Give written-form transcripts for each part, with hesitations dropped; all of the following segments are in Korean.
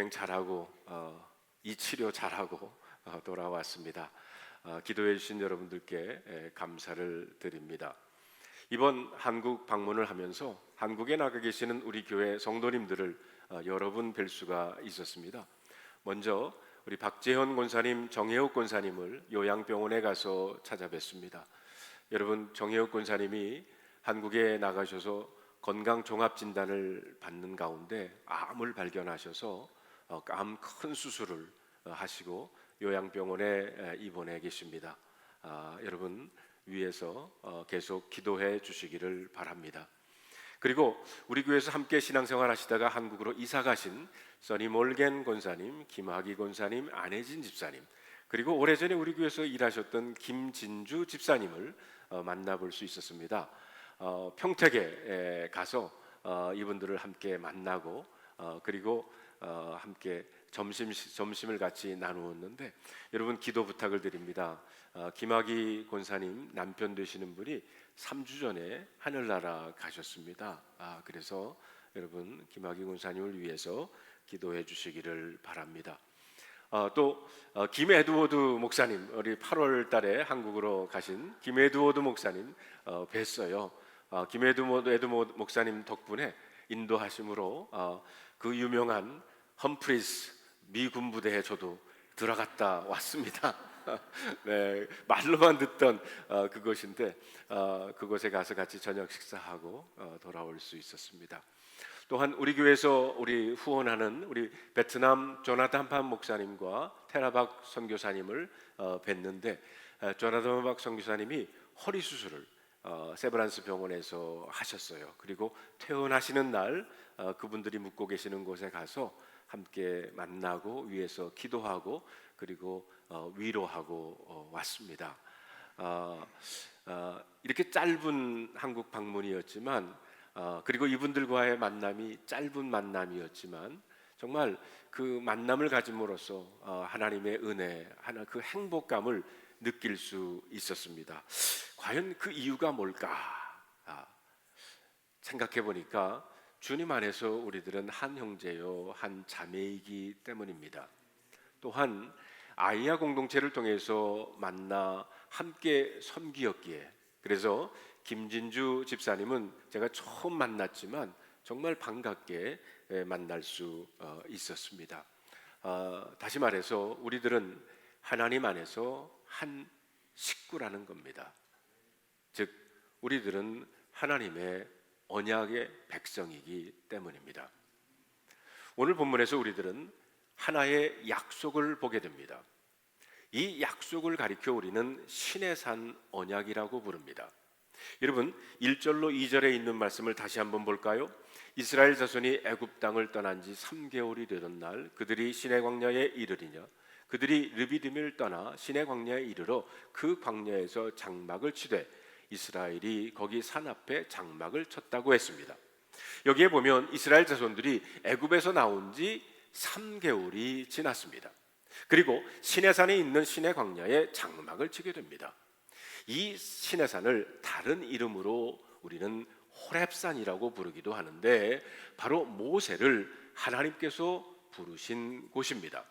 여행 잘하고 이 치료 잘하고 돌아왔습니다. 기도해 주신 여러분들께 감사를 드립니다. 이번 한국 방문을 하면서 한국에 나가 계시는 우리 교회 성도님들을 여러 분 뵐 수가 있었습니다. 먼저 우리 박재현 권사님, 정혜옥 권사님을 요양병원에 가서 찾아뵀습니다. 여러분, 정혜옥 권사님이 한국에 나가셔서 건강 종합 진단을 받는 가운데 암을 발견하셔서 암 큰 수술을 하시고 요양병원에 입원해 계십니다. 여러분 위에서 계속 기도해 주시기를 바랍니다. 그리고 우리 교회에서 함께 신앙생활 하시다가 한국으로 이사 가신 써니 몰겐 권사님, 김학희 권사님, 안혜진 집사님, 그리고 오래전에 우리 교회에서 일하셨던 김진주 집사님을 만나볼 수 있었습니다. 평택에 가서 이분들을 함께 만나고 그리고 함께 점심을 같이 나누었는데, 여러분 기도 부탁을 드립니다. 김학희 권사님 남편 되시는 분이 3주 전에 하늘나라 가셨습니다. 그래서 여러분 김학희 권사님을 위해서 기도해 주시기를 바랍니다. 또 김에드워드 목사님, 우리 8월 달에 한국으로 가신 김에드워드 목사님 뵀어요. 김에드워드 목사님 덕분에 인도하심으로 그 유명한 험프리스 미 군부대에 저도 들어갔다 왔습니다. 네, 말로만 듣던 그것인데 그곳에 가서 같이 저녁 식사하고 돌아올 수 있었습니다. 또한 우리 교회에서 우리 후원하는 우리 베트남 조나단 박 목사님과 테라박 선교사님을 뵀는데, 조나단 박 선교사님이 허리 수술을 세브란스 병원에서 하셨어요. 그리고 퇴원하시는 날 그분들이 묵고 계시는 곳에 가서 함께 만나고 위에서 기도하고 그리고 위로하고 왔습니다. 이렇게 짧은 한국 방문이었지만 그리고 이분들과의 만남이 짧은 만남이었지만 정말 그 만남을 가짐으로써 하나님의 은혜, 그 행복감을 느낄 수 있었습니다. 과연 그 이유가 뭘까? 생각해 보니까 주님 안에서 우리들은 한 형제요 한 자매이기 때문입니다. 또한 아이야 공동체를 통해서 만나 함께 섬기었기에, 그래서 김진주 집사님은 제가 처음 만났지만 정말 반갑게 만날 수 있었습니다. 다시 말해서 우리들은 하나님 안에서 한 식구라는 겁니다. 즉 우리들은 하나님의 언약의 백성이기 때문입니다. 오늘 본문에서 우리들은 하나의 약속을 보게 됩니다. 이 약속을 가리켜 우리는 신의 산 언약이라고 부릅니다. 여러분 1절로 2절에 있는 말씀을 다시 한번 볼까요? 이스라엘 자손이 애굽 땅을 떠난 지 3개월이 되던 날 그들이 시내 광야에 이르리냐, 그들이 르비딤을 떠나 시내 광야에 이르러 그 광야에서 장막을 치되 이스라엘이 거기 산 앞에 장막을 쳤다고 했습니다. 여기에 보면 이스라엘 자손들이 애굽에서 나온 지 3개월이 지났습니다. 그리고 시내산에 있는 시내 광야에 장막을 치게 됩니다. 이 시내산을 다른 이름으로 우리는 호렙산이라고 부르기도 하는데 바로 모세를 하나님께서 부르신 곳입니다.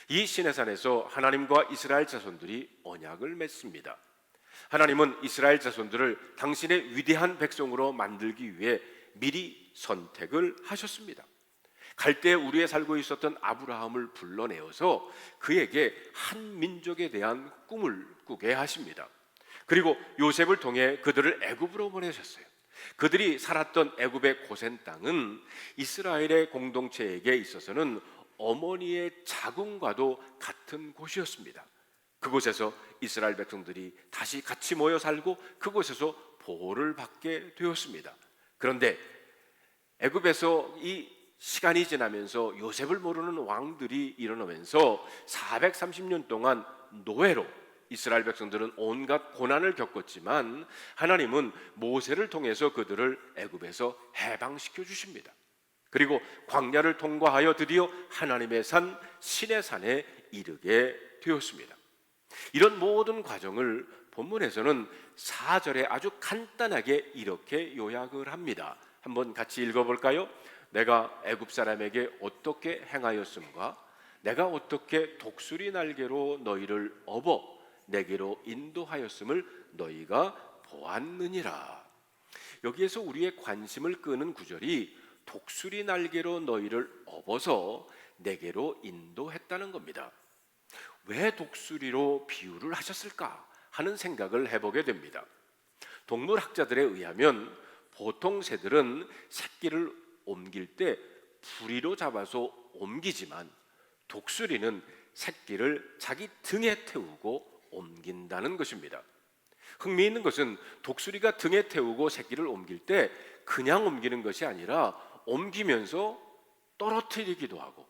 이 시내산에서 하나님과 이스라엘 자손들이 언약을 맺습니다. 하나님은 이스라엘 자손들을 당신의 위대한 백성으로 만들기 위해 미리 선택을 하셨습니다. 갈대에 우리에 살고 있었던 아브라함을 불러내어서 그에게 한 민족에 대한 꿈을 꾸게 하십니다. 그리고 요셉을 통해 그들을 애굽으로 보내셨어요. 그들이 살았던 애굽의 고센 땅은 이스라엘의 공동체에게 있어서는 어머니의 자궁과도 같은 곳이었습니다. 그곳에서 이스라엘 백성들이 다시 같이 모여 살고 그곳에서 보호를 받게 되었습니다. 그런데 애굽에서 이 시간이 지나면서 요셉을 모르는 왕들이 일어나면서 430년 동안 노예로 이스라엘 백성들은 온갖 고난을 겪었지만 하나님은 모세를 통해서 그들을 애굽에서 해방시켜 주십니다. 그리고 광야를 통과하여 드디어 하나님의 산 시내산에 이르게 되었습니다. 이런 모든 과정을 본문에서는 4절에 아주 간단하게 이렇게 요약을 합니다. 한번 같이 읽어볼까요? 내가 애굽 사람에게 어떻게 행하였음과 내가 어떻게 독수리 날개로 너희를 업어 내게로 인도하였음을 너희가 보았느니라. 여기에서 우리의 관심을 끄는 구절이 독수리 날개로 너희를 업어서 내게로 인도했다는 겁니다. 왜 독수리로 비유를 하셨을까 하는 생각을 해보게 됩니다. 동물학자들에 의하면 보통 새들은 새끼를 옮길 때 부리로 잡아서 옮기지만 독수리는 새끼를 자기 등에 태우고 옮긴다는 것입니다. 흥미있는 것은 독수리가 등에 태우고 새끼를 옮길 때 그냥 옮기는 것이 아니라 옮기면서 떨어뜨리기도 하고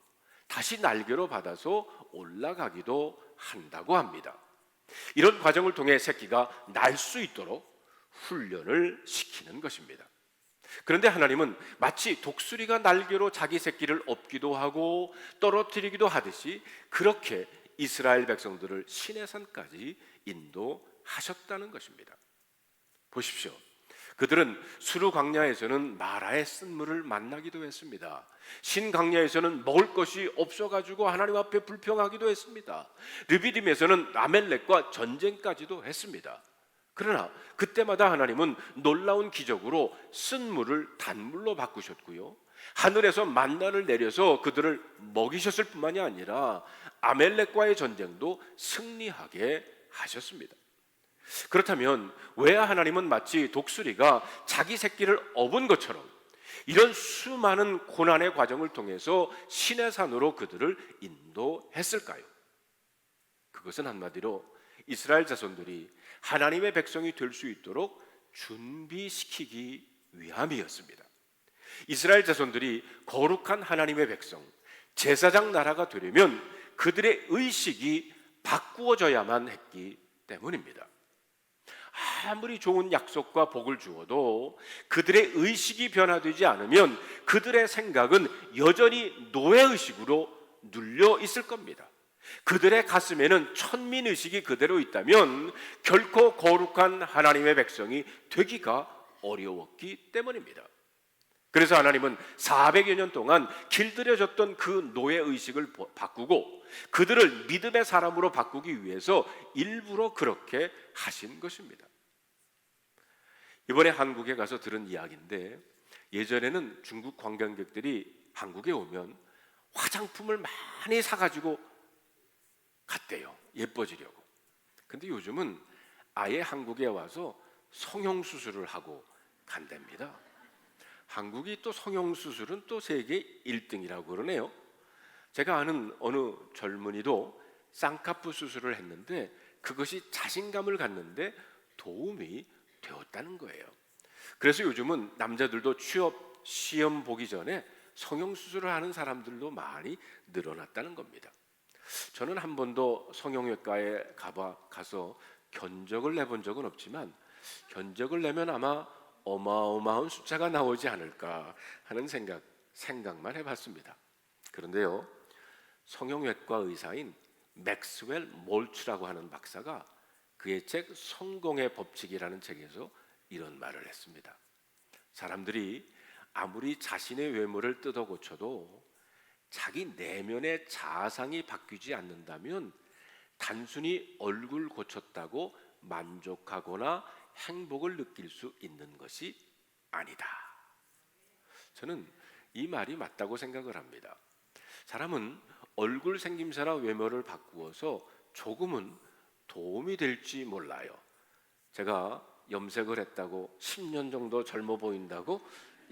다시 날개로 받아서 올라가기도 한다고 합니다. 이런 과정을 통해 새끼가 날 수 있도록 훈련을 시키는 것입니다. 그런데 하나님은 마치 독수리가 날개로 자기 새끼를 업기도 하고 떨어뜨리기도 하듯이 그렇게 이스라엘 백성들을 시내산까지 인도하셨다는 것입니다. 보십시오. 그들은 수르 광야에서는 마라의 쓴물을 만나기도 했습니다. 신 광야에서는 먹을 것이 없어가지고 하나님 앞에 불평하기도 했습니다. 르비딤에서는 아멜렉과 전쟁까지도 했습니다. 그러나 그때마다 하나님은 놀라운 기적으로 쓴물을 단물로 바꾸셨고요, 하늘에서 만나를 내려서 그들을 먹이셨을 뿐만이 아니라 아멜렉과의 전쟁도 승리하게 하셨습니다. 그렇다면 왜 하나님은 마치 독수리가 자기 새끼를 업은 것처럼 이런 수많은 고난의 과정을 통해서 시내산으로 그들을 인도했을까요? 그것은 한마디로 이스라엘 자손들이 하나님의 백성이 될 수 있도록 준비시키기 위함이었습니다. 이스라엘 자손들이 거룩한 하나님의 백성, 제사장 나라가 되려면 그들의 의식이 바꾸어져야만 했기 때문입니다. 아무리 좋은 약속과 복을 주어도 그들의 의식이 변화되지 않으면 그들의 생각은 여전히 노예의식으로 눌려 있을 겁니다. 그들의 가슴에는 천민의식이 그대로 있다면 결코 거룩한 하나님의 백성이 되기가 어려웠기 때문입니다. 그래서 하나님은 400여 년 동안 길들여졌던 그 노예의식을 바꾸고 그들을 믿음의 사람으로 바꾸기 위해서 일부러 그렇게 하신 것입니다. 이번에 한국에 가서 들은 이야기인데, 예전에는 중국 관광객들이 한국에 오면 화장품을 많이 사가지고 갔대요. 예뻐지려고. 근데 요즘은 아예 한국에 와서 성형수술을 하고 간답니다. 한국이 또 성형수술은 또 세계 1등이라고 그러네요. 제가 아는 어느 젊은이도 쌍꺼풀 수술을 했는데 그것이 자신감을 갖는데 도움이 되었다는 거예요. 그래서 요즘은 남자들도 취업 시험 보기 전에 성형수술을 하는 사람들도 많이 늘어났다는 겁니다. 저는 한 번도 성형외과에 가서 견적을 내본 적은 없지만 견적을 내면 아마 어마어마한 숫자가 나오지 않을까 하는 생각만 해봤습니다. 그런데요, 성형외과 의사인 맥스웰 몰츠라고 하는 박사가 그의 책 성공의 법칙이라는 책에서 이런 말을 했습니다. 사람들이 아무리 자신의 외모를 뜯어 고쳐도 자기 내면의 자아상이 바뀌지 않는다면 단순히 얼굴 고쳤다고 만족하거나 행복을 느낄 수 있는 것이 아니다. 저는 이 말이 맞다고 생각을 합니다. 사람은 얼굴 생김새나 외모를 바꾸어서 조금은 도움이 될지 몰라요. 제가 염색을 했다고 10년 정도 젊어 보인다고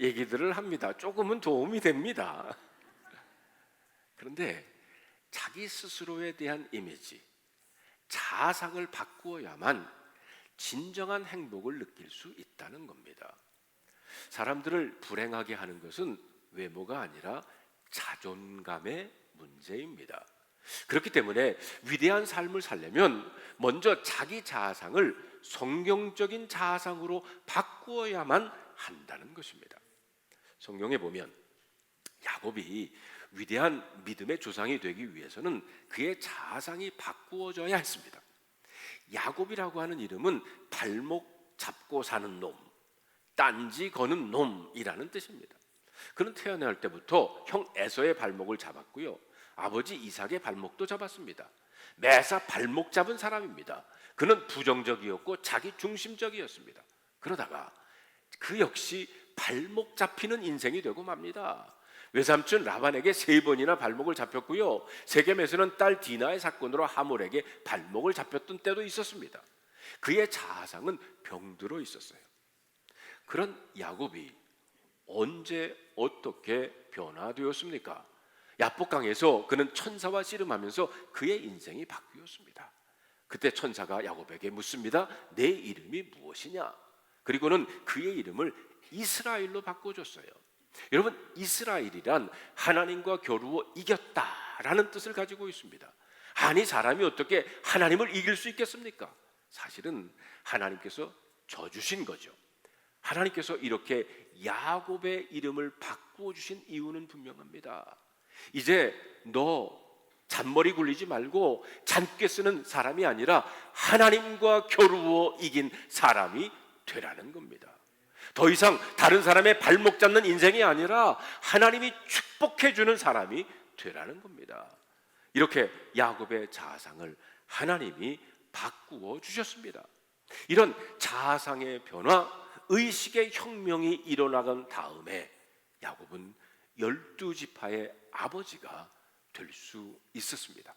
얘기들을 합니다. 조금은 도움이 됩니다. 그런데 자기 스스로에 대한 이미지, 자아상을 바꾸어야만 진정한 행복을 느낄 수 있다는 겁니다. 사람들을 불행하게 하는 것은 외모가 아니라 자존감의 문제입니다. 그렇기 때문에 위대한 삶을 살려면 먼저 자기 자아상을 성경적인 자아상으로 바꾸어야만 한다는 것입니다. 성경에 보면 야곱이 위대한 믿음의 조상이 되기 위해서는 그의 자아상이 바꾸어져야 했습니다. 야곱이라고 하는 이름은 발목 잡고 사는 놈, 딴지 거는 놈이라는 뜻입니다. 그는 태어날 때부터 형 에서의 발목을 잡았고요, 아버지 이삭의 발목도 잡았습니다. 매사 발목 잡은 사람입니다. 그는 부정적이었고 자기 중심적이었습니다. 그러다가 그 역시 발목 잡히는 인생이 되고 맙니다. 외삼촌 라반에게 3번이나 발목을 잡혔고요, 세겜에서는 딸 디나의 사건으로 하몰에게 발목을 잡혔던 때도 있었습니다. 그의 자아상은 병들어 있었어요. 그런 야곱이 언제 어떻게 변화되었습니까? 야복강에서 그는 천사와 씨름하면서 그의 인생이 바뀌었습니다. 그때 천사가 야곱에게 묻습니다. 내 이름이 무엇이냐? 그리고는 그의 이름을 이스라엘로 바꿔줬어요. 여러분, 이스라엘이란 하나님과 겨루어 이겼다라는 뜻을 가지고 있습니다. 아니, 사람이 어떻게 하나님을 이길 수 있겠습니까? 사실은 하나님께서 져주신 거죠. 하나님께서 이렇게 야곱의 이름을 바꾸어 주신 이유는 분명합니다. 이제 너 잔머리 굴리지 말고 잔꾀 쓰는 사람이 아니라 하나님과 겨루어 이긴 사람이 되라는 겁니다. 더 이상 다른 사람의 발목 잡는 인생이 아니라 하나님이 축복해 주는 사람이 되라는 겁니다. 이렇게 야곱의 자아상을 하나님이 바꾸어 주셨습니다. 이런 자아상의 변화, 의식의 혁명이 일어나간 다음에 야곱은 12지파의 아버지가 될 수 있었습니다.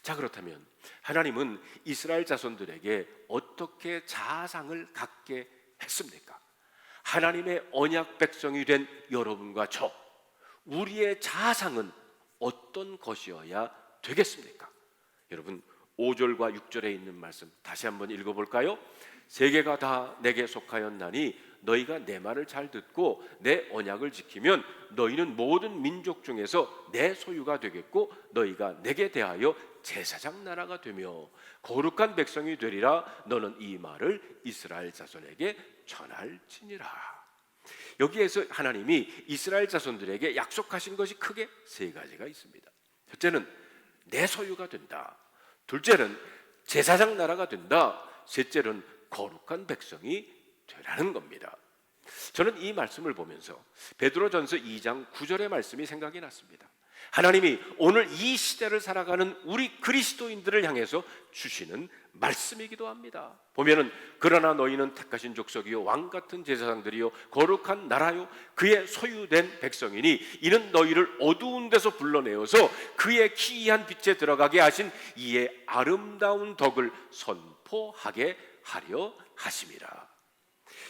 자, 그렇다면 하나님은 이스라엘 자손들에게 어떻게 자아상을 갖게 했습니까? 하나님의 언약 백성이 된 여러분과 저, 우리의 자아상은 어떤 것이어야 되겠습니까? 여러분, 5절과 6절에 있는 말씀 다시 한번 읽어볼까요? 세계가 다 내게 속하였나니 너희가 내 말을 잘 듣고 내 언약을 지키면 너희는 모든 민족 중에서 내 소유가 되겠고 너희가 내게 대하여 제사장 나라가 되며 거룩한 백성이 되리라. 너는 이 말을 이스라엘 자손에게 전할지니라. 여기에서 하나님이 이스라엘 자손들에게 약속하신 것이 크게 3가지가 있습니다. 첫째는 내 소유가 된다. 둘째는 제사장 나라가 된다. 셋째는 거룩한 백성이 되라는 겁니다. 저는 이 말씀을 보면서 베드로전서 2장 9절의 말씀이 생각이 났습니다. 하나님이 오늘 이 시대를 살아가는 우리 그리스도인들을 향해서 주시는 말씀이기도 합니다. 보면은 그러나 너희는 택하신 족속이요 왕 같은 제사장들이요 거룩한 나라요 그의 소유된 백성이니 이는 너희를 어두운 데서 불러내어서 그의 기이한 빛에 들어가게 하신 이의 아름다운 덕을 선포하게 하려 하심이라.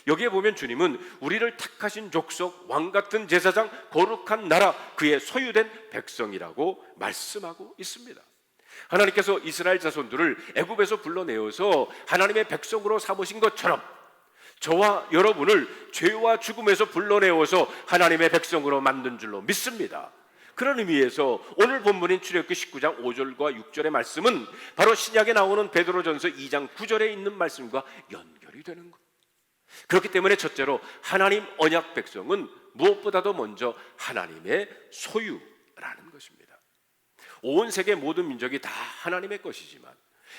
여기에 보면 주님은 우리를 택하신 족속, 왕 같은 제사장, 거룩한 나라, 그의 소유된 백성이라고 말씀하고 있습니다. 하나님께서 이스라엘 자손들을 애굽에서 불러내어서 하나님의 백성으로 삼으신 것처럼 저와 여러분을 죄와 죽음에서 불러내어서 하나님의 백성으로 만든 줄로 믿습니다. 그런 의미에서 오늘 본문인 출애굽기 19장 5절과 6절의 말씀은 바로 신약에 나오는 베드로전서 2장 9절에 있는 말씀과 연결이 되는 것. 그렇기 때문에 첫째로 하나님 언약 백성은 무엇보다도 먼저 하나님의 소유라는 것입니다. 온 세계 모든 민족이 다 하나님의 것이지만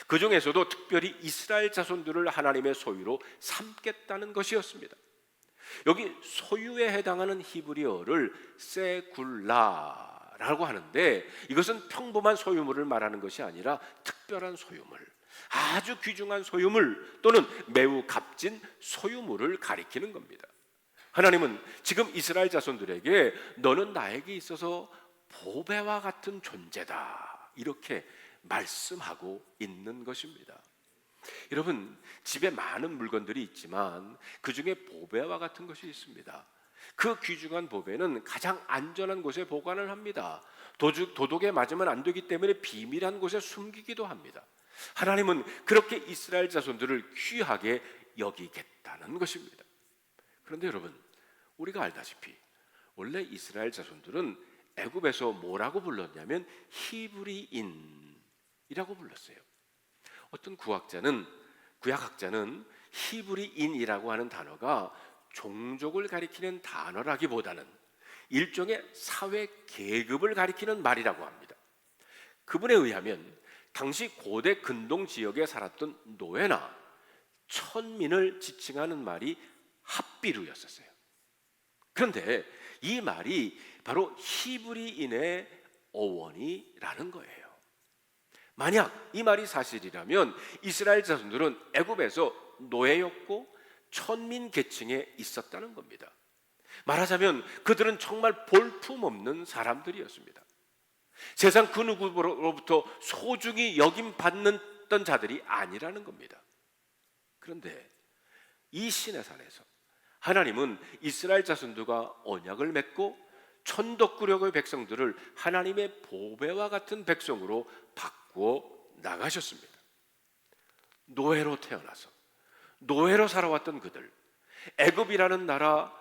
그 중에서도 특별히 이스라엘 자손들을 하나님의 소유로 삼겠다는 것이었습니다. 여기 소유에 해당하는 히브리어를 세굴라라고 하는데 이것은 평범한 소유물을 말하는 것이 아니라 특별한 소유물, 아주 귀중한 소유물 또는 매우 값진 소유물을 가리키는 겁니다. 하나님은 지금 이스라엘 자손들에게 너는 나에게 있어서 보배와 같은 존재다 이렇게 말씀하고 있는 것입니다. 여러분, 집에 많은 물건들이 있지만 그 중에 보배와 같은 것이 있습니다. 그 귀중한 보배는 가장 안전한 곳에 보관을 합니다. 도둑에 맞으면 안 되기 때문에 비밀한 곳에 숨기기도 합니다. 하나님은 그렇게 이스라엘 자손들을 귀하게 여기겠다는 것입니다. 그런데 여러분, 우리가 알다시피 원래 이스라엘 자손들은 애굽에서 뭐라고 불렀냐면 히브리인이라고 불렀어요. 어떤 구약학자는 히브리인이라고 하는 단어가 종족을 가리키는 단어라기보다는 일종의 사회 계급을 가리키는 말이라고 합니다. 그분에 의하면 당시 고대 근동 지역에 살았던 노예나 천민을 지칭하는 말이 합비루였었어요. 그런데 이 말이 바로 히브리인의 어원이라는 거예요. 만약 이 말이 사실이라면 이스라엘 자손들은 애굽에서 노예였고 천민 계층에 있었다는 겁니다. 말하자면 그들은 정말 볼품없는 사람들이었습니다. 세상 그 누구로부터 소중히 여김받는 자들이 아니라는 겁니다. 그런데 이 시내산에서 하나님은 이스라엘 자손들과 언약을 맺고 천덕구력의 백성들을 하나님의 보배와 같은 백성으로 바꾸어 나가셨습니다. 노예로 태어나서 노예로 살아왔던 그들, 애굽이라는 나라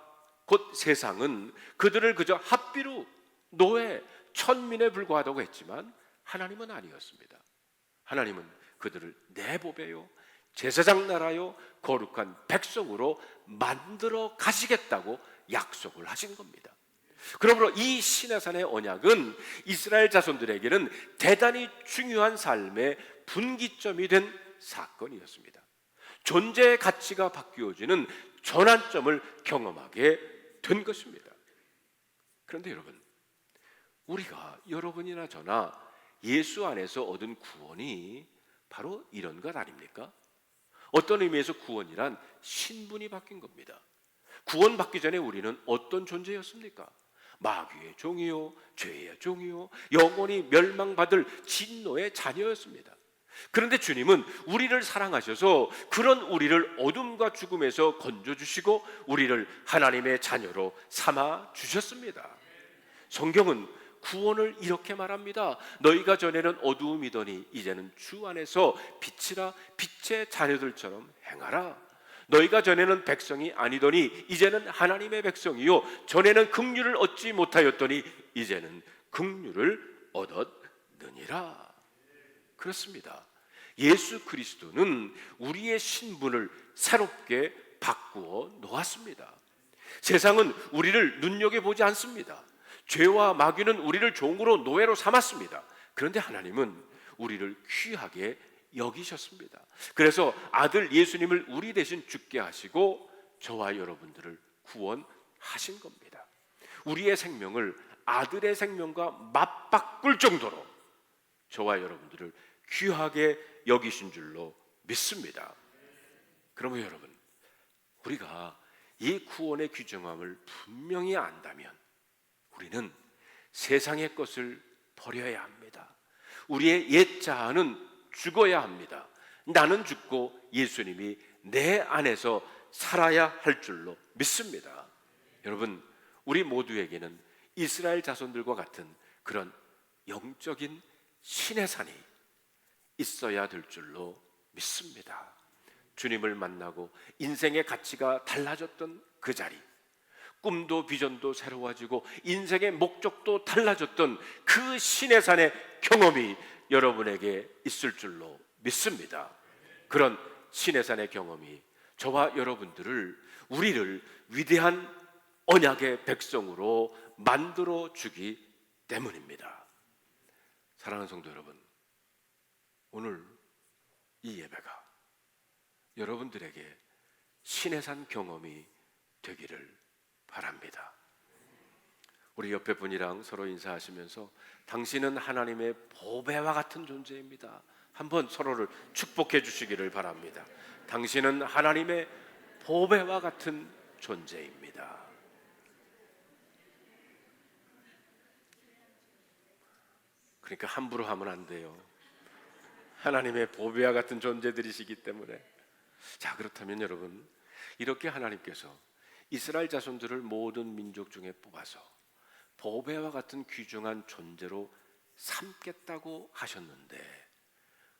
곧 세상은 그들을 그저 합비루, 노예, 천민에 불과하다고 했지만 하나님은 아니었습니다. 하나님은 그들을 내 보배요, 제사장 나라요, 거룩한 백성으로 만들어 가시겠다고 약속을 하신 겁니다. 그러므로 이 시내산의 언약은 이스라엘 자손들에게는 대단히 중요한 삶의 분기점이 된 사건이었습니다. 존재의 가치가 바뀌어지는 전환점을 경험하게 된 것입니다. 그런데 여러분, 우리가 여러분이나 저나 예수 안에서 얻은 구원이 바로 이런 것 아닙니까? 어떤 의미에서 구원이란 신분이 바뀐 겁니다. 구원받기 전에 우리는 어떤 존재였습니까? 마귀의 종이요, 죄의 종이요, 영원히 멸망받을 진노의 자녀였습니다. 그런데 주님은 우리를 사랑하셔서 그런 우리를 어둠과 죽음에서 건져주시고 우리를 하나님의 자녀로 삼아 주셨습니다. 성경은 구원을 이렇게 말합니다. 너희가 전에는 어두움이더니 이제는 주 안에서 빛이라, 빛의 자녀들처럼 행하라. 너희가 전에는 백성이 아니더니 이제는 하나님의 백성이요, 전에는 긍휼을 얻지 못하였더니 이제는 긍휼을 얻었느니라. 그렇습니다. 예수 그리스도는 우리의 신분을 새롭게 바꾸어 놓았습니다. 세상은 우리를 눈여겨보지 않습니다. 죄와 마귀는 우리를 종으로 노예로 삼았습니다. 그런데 하나님은 우리를 귀하게 여기셨습니다. 그래서 아들 예수님을 우리 대신 죽게 하시고 저와 여러분들을 구원하신 겁니다. 우리의 생명을 아들의 생명과 맞바꿀 정도로 저와 여러분들을 귀하게 여기신 줄로 믿습니다. 그러면 여러분, 우리가 이 구원의 귀중함을 분명히 안다면 우리는 세상의 것을 버려야 합니다. 우리의 옛 자아는 죽어야 합니다. 나는 죽고 예수님이 내 안에서 살아야 할 줄로 믿습니다. 여러분, 우리 모두에게는 이스라엘 자손들과 같은 그런 영적인 신의 산이 있어야 될 줄로 믿습니다. 주님을 만나고 인생의 가치가 달라졌던 그 자리, 꿈도 비전도 새로워지고 인생의 목적도 달라졌던 그 신의 산의 경험이 여러분에게 있을 줄로 믿습니다. 그런 신의 산의 경험이 저와 여러분들을, 우리를 위대한 언약의 백성으로 만들어 주기 때문입니다. 사랑하는 성도 여러분, 오늘 이 예배가 여러분들에게 신의 산 경험이 되기를 바랍니다. 우리 옆에 분이랑 서로 인사하시면서 당신은 하나님의 보배와 같은 존재입니다. 한번 서로를 축복해 주시기를 바랍니다. 당신은 하나님의 보배와 같은 존재입니다. 그러니까 함부로 하면 안 돼요. 하나님의 보배와 같은 존재들이시기 때문에. 자, 그렇다면 여러분, 이렇게 하나님께서 이스라엘 자손들을 모든 민족 중에 뽑아서 보배와 같은 귀중한 존재로 삼겠다고 하셨는데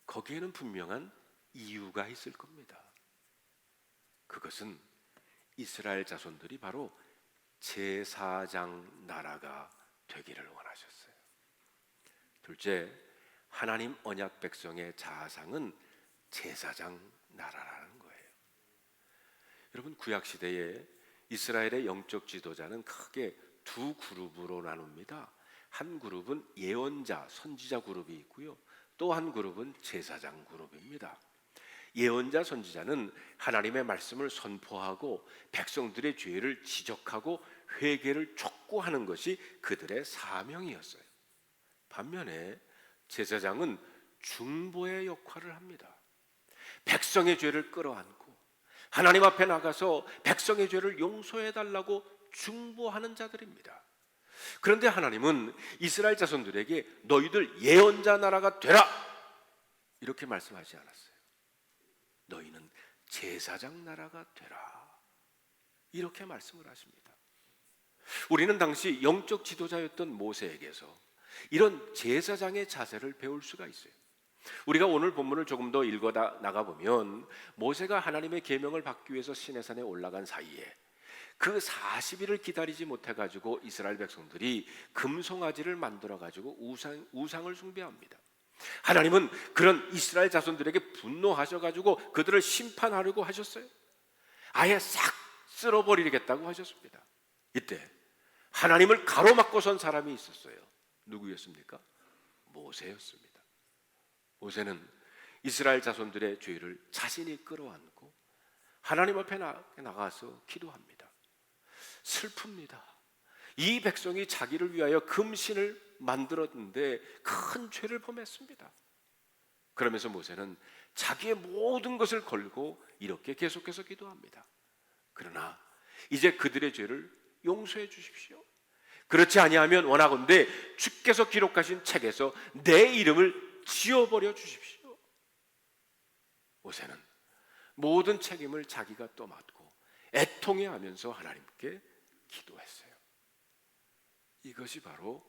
거기에는 분명한 이유가 있을 겁니다. 그것은 이스라엘 자손들이 바로 제사장 나라가 되기를 원하셨어요. 둘째, 하나님 언약 백성의 자상은 제사장 나라라는 거예요. 여러분, 구약 시대에 이스라엘의 영적 지도자는 크게 두 그룹으로 나눕니다. 한 그룹은 예언자, 선지자 그룹이 있고요. 또 한 그룹은 제사장 그룹입니다. 예언자 선지자는 하나님의 말씀을 선포하고 백성들의 죄를 지적하고 회개를 촉구하는 것이 그들의 사명이었어요. 반면에 제사장은 중보의 역할을 합니다. 백성의 죄를 끌어안고 하나님 앞에 나가서 백성의 죄를 용서해 달라고 중보하는 자들입니다. 그런데 하나님은 이스라엘 자손들에게 너희들 예언자 나라가 되라 이렇게 말씀하지 않았어요. 너희는 제사장 나라가 되라 이렇게 말씀을 하십니다. 우리는 당시 영적 지도자였던 모세에게서 이런 제사장의 자세를 배울 수가 있어요. 우리가 오늘 본문을 조금 더 읽어 나가보면 모세가 하나님의 계명을 받기 위해서 시내산에 올라간 사이에 그 40일을 기다리지 못해가지고 이스라엘 백성들이 금송아지를 만들어가지고 우상을 숭배합니다. 하나님은 그런 이스라엘 자손들에게 분노하셔가지고 그들을 심판하려고 하셨어요. 아예 싹 쓸어버리겠다고 하셨습니다. 이때 하나님을 가로막고 선 사람이 있었어요. 누구였습니까? 모세였습니다. 모세는 이스라엘 자손들의 죄를 자신이 끌어안고 하나님 앞에 나가서 기도합니다. 슬픕니다. 이 백성이 자기를 위하여 금신을 만들었는데 큰 죄를 범했습니다. 그러면서 모세는 자기의 모든 것을 걸고 이렇게 계속해서 기도합니다. 그러나 이제 그들의 죄를 용서해 주십시오. 그렇지 아니하면 원하건대 주께서 기록하신 책에서 내 이름을 지워버려 주십시오. 모세는 모든 책임을 자기가 떠맡고 애통해하면서 하나님께 기도했어요. 이것이 바로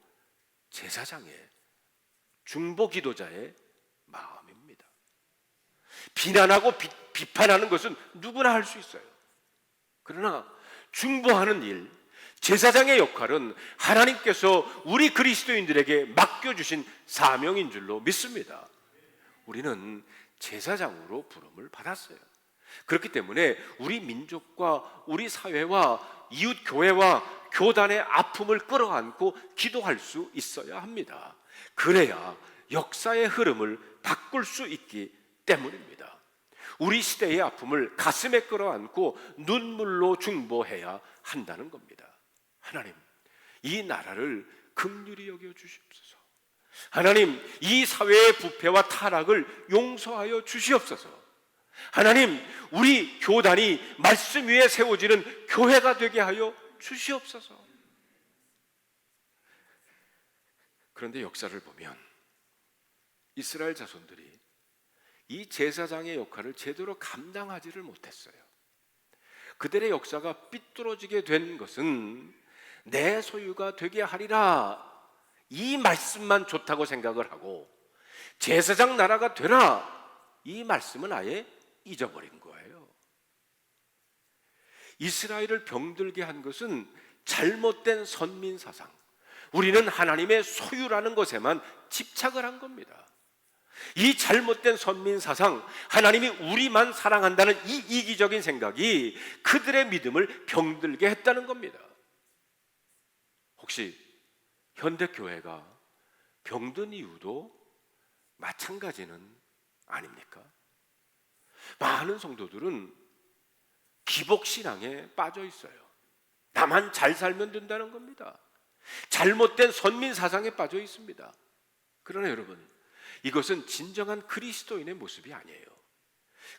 제사장의 중보 기도자의 마음입니다. 비난하고 비판하는 것은 누구나 할 수 있어요. 그러나 중보하는 일, 제사장의 역할은 하나님께서 우리 그리스도인들에게 맡겨주신 사명인 줄로 믿습니다. 우리는 제사장으로 부름을 받았어요. 그렇기 때문에 우리 민족과 우리 사회와 이웃 교회와 교단의 아픔을 끌어안고 기도할 수 있어야 합니다. 그래야 역사의 흐름을 바꿀 수 있기 때문입니다. 우리 시대의 아픔을 가슴에 끌어안고 눈물로 중보해야 한다는 겁니다. 하나님, 이 나라를 긍휼히 여겨 주시옵소서. 하나님, 이 사회의 부패와 타락을 용서하여 주시옵소서. 하나님, 우리 교단이 말씀 위에 세워지는 교회가 되게 하여 주시옵소서. 그런데 역사를 보면 이스라엘 자손들이 이 제사장의 역할을 제대로 감당하지를 못했어요. 그들의 역사가 삐뚤어지게 된 것은 내 소유가 되게 하리라 이 말씀만 좋다고 생각을 하고 제사장 나라가 되라 이 말씀은 아예 잊어버린 거예요. 이스라엘을 병들게 한 것은 잘못된 선민 사상, 우리는 하나님의 소유라는 것에만 집착을 한 겁니다. 이 잘못된 선민 사상, 하나님이 우리만 사랑한다는 이 이기적인 생각이 그들의 믿음을 병들게 했다는 겁니다. 혹시 현대교회가 병든 이유도 마찬가지는 아닙니까? 많은 성도들은 기복신앙에 빠져 있어요. 나만 잘 살면 된다는 겁니다. 잘못된 선민 사상에 빠져 있습니다. 그러나 여러분, 이것은 진정한 그리스도인의 모습이 아니에요.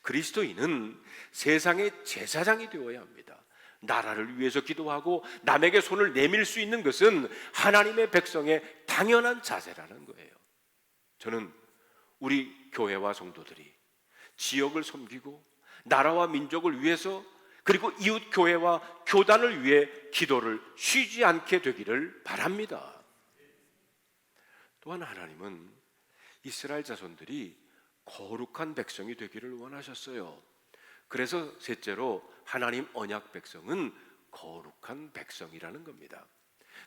그리스도인은 세상의 제사장이 되어야 합니다. 나라를 위해서 기도하고 남에게 손을 내밀 수 있는 것은 하나님의 백성의 당연한 자세라는 거예요. 저는 우리 교회와 성도들이 지역을 섬기고 나라와 민족을 위해서 그리고 이웃 교회와 교단을 위해 기도를 쉬지 않게 되기를 바랍니다. 또한 하나님은 이스라엘 자손들이 거룩한 백성이 되기를 원하셨어요. 그래서 셋째로 하나님 언약 백성은 거룩한 백성이라는 겁니다.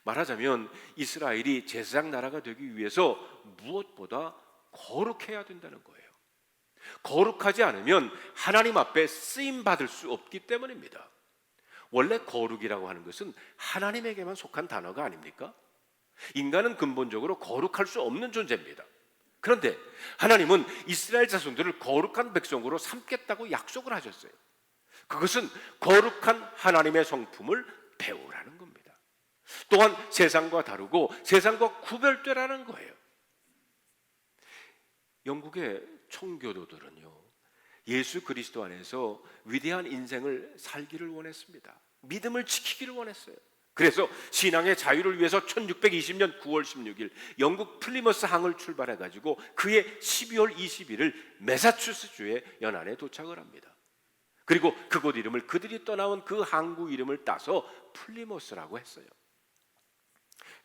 말하자면 이스라엘이 제사장 나라가 되기 위해서 무엇보다 거룩해야 된다는 거예요. 거룩하지 않으면 하나님 앞에 쓰임 받을 수 없기 때문입니다. 원래 거룩이라고 하는 것은 하나님에게만 속한 단어가 아닙니까? 인간은 근본적으로 거룩할 수 없는 존재입니다. 그런데 하나님은 이스라엘 자손들을 거룩한 백성으로 삼겠다고 약속을 하셨어요. 그것은 거룩한 하나님의 성품을 배우라는 겁니다. 또한 세상과 다르고 세상과 구별되라는 거예요. 영국의 청교도들은요, 예수 그리스도 안에서 위대한 인생을 살기를 원했습니다. 믿음을 지키기를 원했어요. 그래서 신앙의 자유를 위해서 1620년 9월 16일 영국 플리머스 항을 출발해가지고 그해 12월 20일을 매사추세츠주의 연안에 도착을 합니다. 그리고 그곳 이름을 그들이 떠나온 그 항구 이름을 따서 플리머스라고 했어요.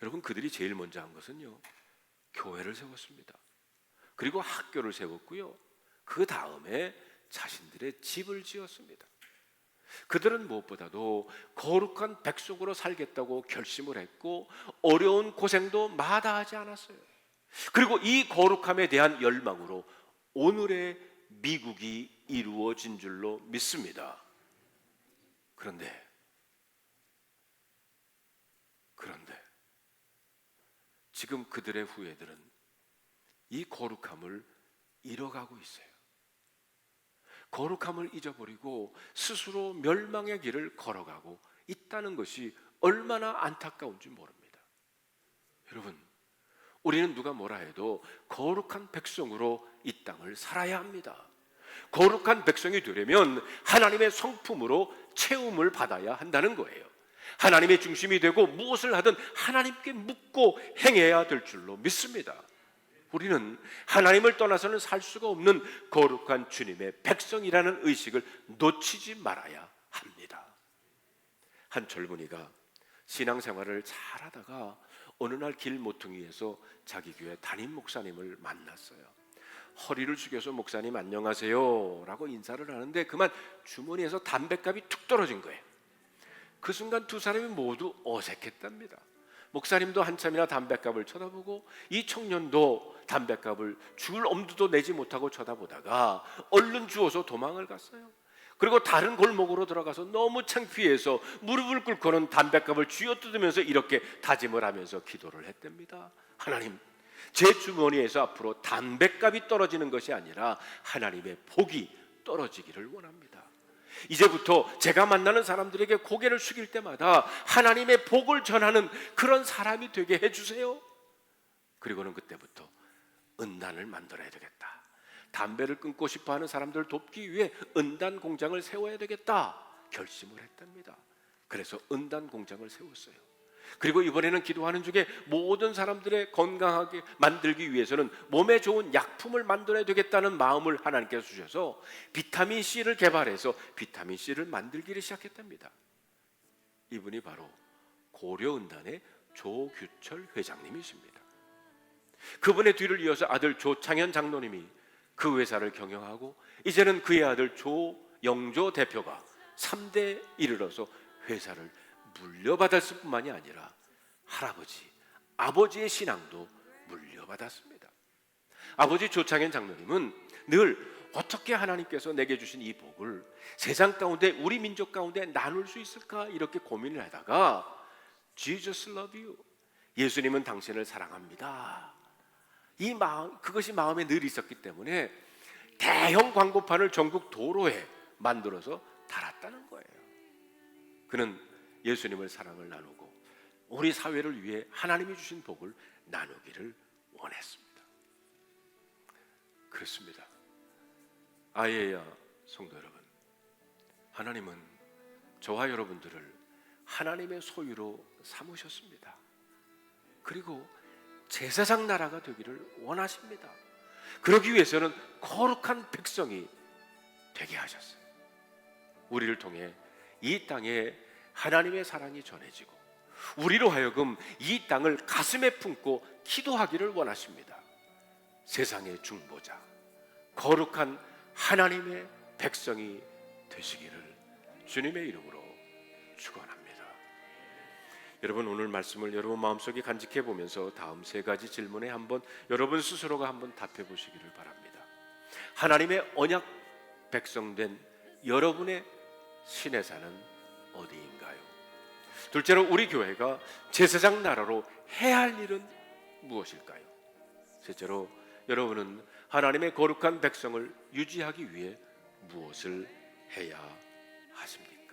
여러분, 그들이 제일 먼저 한 것은요, 교회를 세웠습니다. 그리고 학교를 세웠고요, 그 다음에 자신들의 집을 지었습니다. 그들은 무엇보다도 거룩한 백성으로 살겠다고 결심을 했고 어려운 고생도 마다하지 않았어요. 그리고 이 거룩함에 대한 열망으로 오늘의 미국이 이루어진 줄로 믿습니다. 그런데 지금 그들의 후예들은 이 거룩함을 잃어가고 있어요. 거룩함을 잊어버리고 스스로 멸망의 길을 걸어가고 있다는 것이 얼마나 안타까운지 모릅니다. 여러분, 우리는 누가 뭐라 해도 거룩한 백성으로 이 땅을 살아야 합니다. 거룩한 백성이 되려면 하나님의 성품으로 채움을 받아야 한다는 거예요. 하나님의 중심이 되고 무엇을 하든 하나님께 묻고 행해야 될 줄로 믿습니다. 우리는 하나님을 떠나서는 살 수가 없는 거룩한 주님의 백성이라는 의식을 놓치지 말아야 합니다. 한 젊은이가 신앙생활을 잘하다가 어느 날 길 모퉁이에서 자기 교회 담임 목사님을 만났어요. 허리를 숙여서 목사님 안녕하세요 라고 인사를 하는데 그만 주머니에서 담뱃갑이 툭 떨어진 거예요. 그 순간 두 사람이 모두 어색했답니다. 목사님도 한참이나 담뱃갑을 쳐다보고 이 청년도 담뱃갑을 줄 엄두도 내지 못하고 쳐다보다가 얼른 주워서 도망을 갔어요. 그리고 다른 골목으로 들어가서 너무 창피해서 무릎을 꿇고는 담뱃갑을 쥐어뜯으면서 이렇게 다짐을 하면서 기도를 했답니다. 하나님, 제 주머니에서 앞으로 담뱃갑이 떨어지는 것이 아니라 하나님의 복이 떨어지기를 원합니다. 이제부터 제가 만나는 사람들에게 고개를 숙일 때마다 하나님의 복을 전하는 그런 사람이 되게 해주세요. 그리고는 그때부터 은단을 만들어야 되겠다. 담배를 끊고 싶어하는 사람들을 돕기 위해 은단 공장을 세워야 되겠다 결심을 했답니다. 그래서 은단 공장을 세웠어요. 그리고 이번에는 기도하는 중에 모든 사람들의 건강하게 만들기 위해서는 몸에 좋은 약품을 만들어야 되겠다는 마음을 하나님께서 주셔서 비타민C를 개발해서 비타민C를 만들기를 시작했답니다. 이분이 바로 고려은단의 조규철 회장님이십니다. 그분의 뒤를 이어서 아들 조창현 장로님이 그 회사를 경영하고 이제는 그의 아들 조영조 대표가 3대에 이르러서 회사를 물려받았을 뿐만이 아니라 할아버지, 아버지의 신앙도 물려받았습니다. 아버지 조창현 장로님은 늘 어떻게 하나님께서 내게 주신 이 복을 세상 가운데 우리 민족 가운데 나눌 수 있을까 이렇게 고민을 하다가 Jesus love you, 예수님은 당신을 사랑합니다, 이 마음, 그것이 마음에 늘 있었기 때문에 대형 광고판을 전국 도로에 만들어서 달았다는 거예요. 그는 예수님을 사랑을 나누고 우리 사회를 위해 하나님이 주신 복을 나누기를 원했습니다. 그렇습니다. 아예야 성도 여러분, 하나님은 저와 여러분들을 하나님의 소유로 삼으셨습니다. 그리고 제사장 나라가 되기를 원하십니다. 그러기 위해서는 거룩한 백성이 되게 하셨어요. 우리를 통해 이 땅에 하나님의 사랑이 전해지고 우리로 하여금 이 땅을 가슴에 품고 기도하기를 원하십니다. 세상의 중보자, 거룩한 하나님의 백성이 되시기를 주님의 이름으로 축원합니다. 여러분, 오늘 말씀을 여러분 마음속에 간직해 보면서 다음 세 가지 질문에 한번 여러분 스스로가 한번 답해 보시기를 바랍니다. 하나님의 언약 백성된 여러분의 신의 산은 어디인가요? 둘째로, 우리 교회가 제사장 나라로 해야 할 일은 무엇일까요? 셋째로, 여러분은 하나님의 거룩한 백성을 유지하기 위해 무엇을 해야 하십니까?